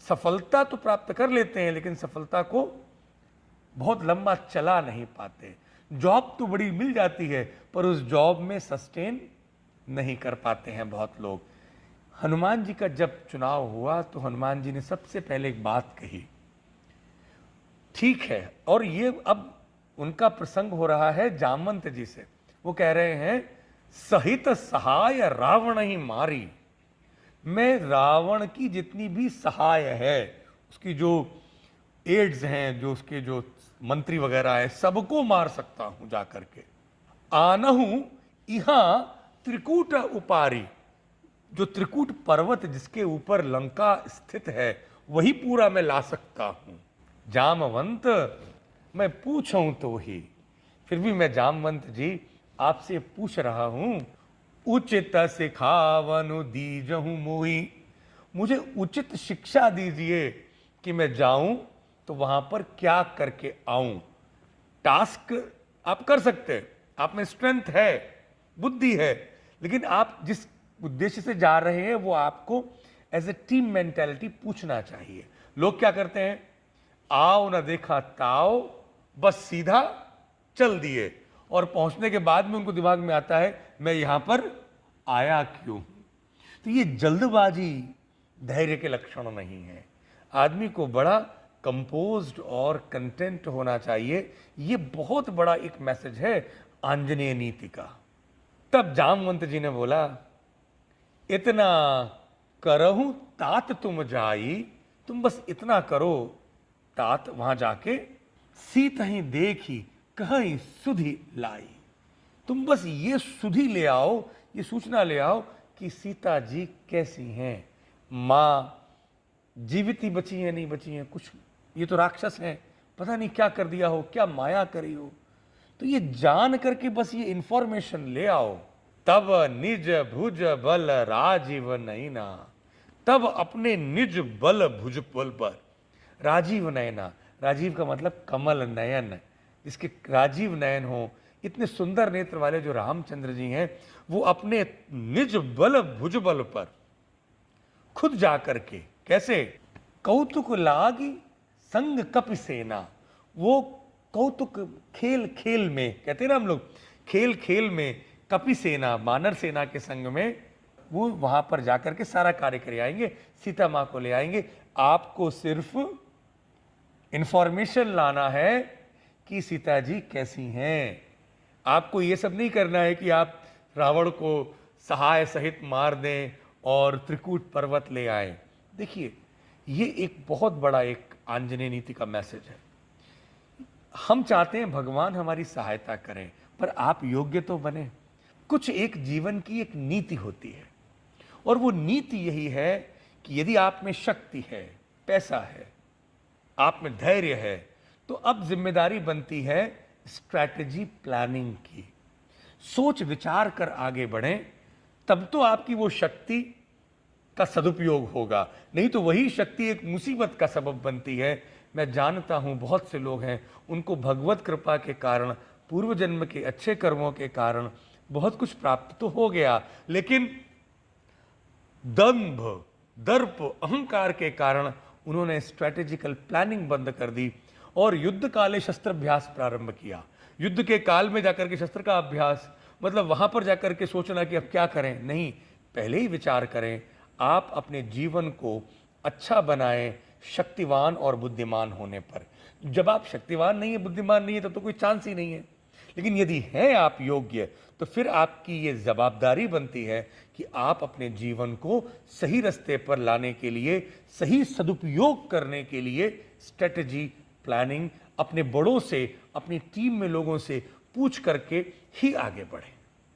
सफलता तो प्राप्त कर लेते हैं लेकिन सफलता को बहुत लंबा चला नहीं पाते। जॉब तो बड़ी मिल जाती है पर उस जॉब में सस्टेन नहीं कर पाते हैं बहुत लोग। हनुमान जी का जब चुनाव हुआ तो हनुमान जी ने सबसे पहले एक बात कही, ठीक है, और ये अब उनका प्रसंग हो रहा है जामवंत जी से। वो कह रहे हैं, सहित सहाय रावण ही मारी, मैं रावण की जितनी भी सहाय है, उसकी जो एड्स हैं, जो उसके जो मंत्री वगैरह है, सबको मार सकता हूं जाकर के। आनहु यहां त्रिकूट उपारी, जो त्रिकूट पर्वत जिसके ऊपर लंका स्थित है वही पूरा मैं ला सकता हूं। जामवंत मैं पूछूं तो ही, फिर भी मैं जामवंत जी आपसे पूछ रहा हूं, उचित सिखावनु दीजहु मोहि, मुझे उचित शिक्षा दीजिए कि मैं जाऊं तो वहां पर क्या करके आऊं। टास्क आप कर सकते हैं, आप में स्ट्रेंथ है, बुद्धि है, लेकिन आप जिस उद्देश्य से जा रहे हैं वो आपको एज ए टीम मेंटालिटी पूछना चाहिए। लोग क्या करते हैं, आओ ना देखा ताओ, बस सीधा चल दिए, और पहुंचने के बाद में उनको दिमाग में आता है मैं यहां पर आया क्यों। तो ये जल्दबाजी धैर्य के लक्षण नहीं है। आदमी को बड़ा कंपोज्ड और कंटेंट होना चाहिए। ये बहुत बड़ा एक मैसेज है आंजनेय नीति का। तब जामवंत जी ने बोला, इतना करहूं तात तुम जाई, तुम बस इतना करो, तात वहां जाके सीता ही देखी कहीं सुधि लाई, तुम बस ये सुधि ले आओ, ये सूचना ले आओ कि सीता जी कैसी हैं, माँ जीवित ही बची हैं नहीं बची हैं, कुछ ये तो राक्षस हैं, पता नहीं क्या कर दिया हो, क्या माया करी हो। तो ये जान करके बस ये इंफॉर्मेशन ले आओ। तब निज भुज बल राजीव नैना, तब अपने निज बल भुज बल पर, राजीव नयना, राजीव का मतलब कमल नयन, जिसके राजीव नयन हो, इतने सुंदर नेत्र वाले जो रामचंद्र जी हैं, वो अपने निज बल भुज बल पर खुद जाकर के, कैसे, कौतुक लागी संग कपि सेना, वो कौतुक खेल खेल में, कहते हैं ना हम लोग, खेल खेल में कपि सेना, मानर सेना के संग में वो वहां पर जाकर के सारा कार्य कर आएंगे, सीता मां को ले आएंगे। आपको सिर्फ इंफॉर्मेशन लाना है कि सीता जी कैसी हैं। आपको ये सब नहीं करना है कि आप रावण को सहाय सहित मार दें और त्रिकूट पर्वत ले आए। देखिए, ये एक बहुत बड़ा एक आंजनेय नीति का मैसेज है। हम चाहते हैं भगवान हमारी सहायता करें, पर आप योग्य तो बने। कुछ एक जीवन की एक नीति होती है, और वो नीति यही है कि यदि आप में शक्ति है, पैसा है, आप में धैर्य है, तो अब जिम्मेदारी बनती है स्ट्रैटेजी प्लानिंग की। सोच विचार कर आगे बढ़ें, तब तो आपकी वो शक्ति का सदुपयोग होगा, नहीं तो वही शक्ति एक मुसीबत का सबब बनती है। मैं जानता हूं बहुत से लोग हैं, उनको भगवत कृपा के कारण, पूर्व जन्म के अच्छे कर्मों के कारण बहुत कुछ प्राप्त तो हो गया, लेकिन दंभ, दर्प, अहंकार के कारण उन्होंने स्ट्रैटेजिकल प्लानिंग बंद कर दी और युद्ध काले शस्त्राभ्यास प्रारंभ किया। युद्ध के काल में जाकर के शस्त्र का अभ्यास, मतलब वहां पर जाकर के सोचना कि अब क्या करें, नहीं, पहले ही विचार करें। आप अपने जीवन को अच्छा बनाएं शक्तिवान और बुद्धिमान होने पर। जब आप शक्तिवान नहीं है, बुद्धिमान नहीं है, तब तो कोई चांस ही नहीं है। लेकिन यदि हैं आप योग्य, तो फिर आपकी ये जवाबदारी बनती है कि आप अपने जीवन को सही रास्ते पर लाने के लिए, सही सदुपयोग करने के लिए स्ट्रेटजी प्लानिंग अपने बड़ों से, अपनी टीम में लोगों से पूछ करके ही आगे बढ़ें।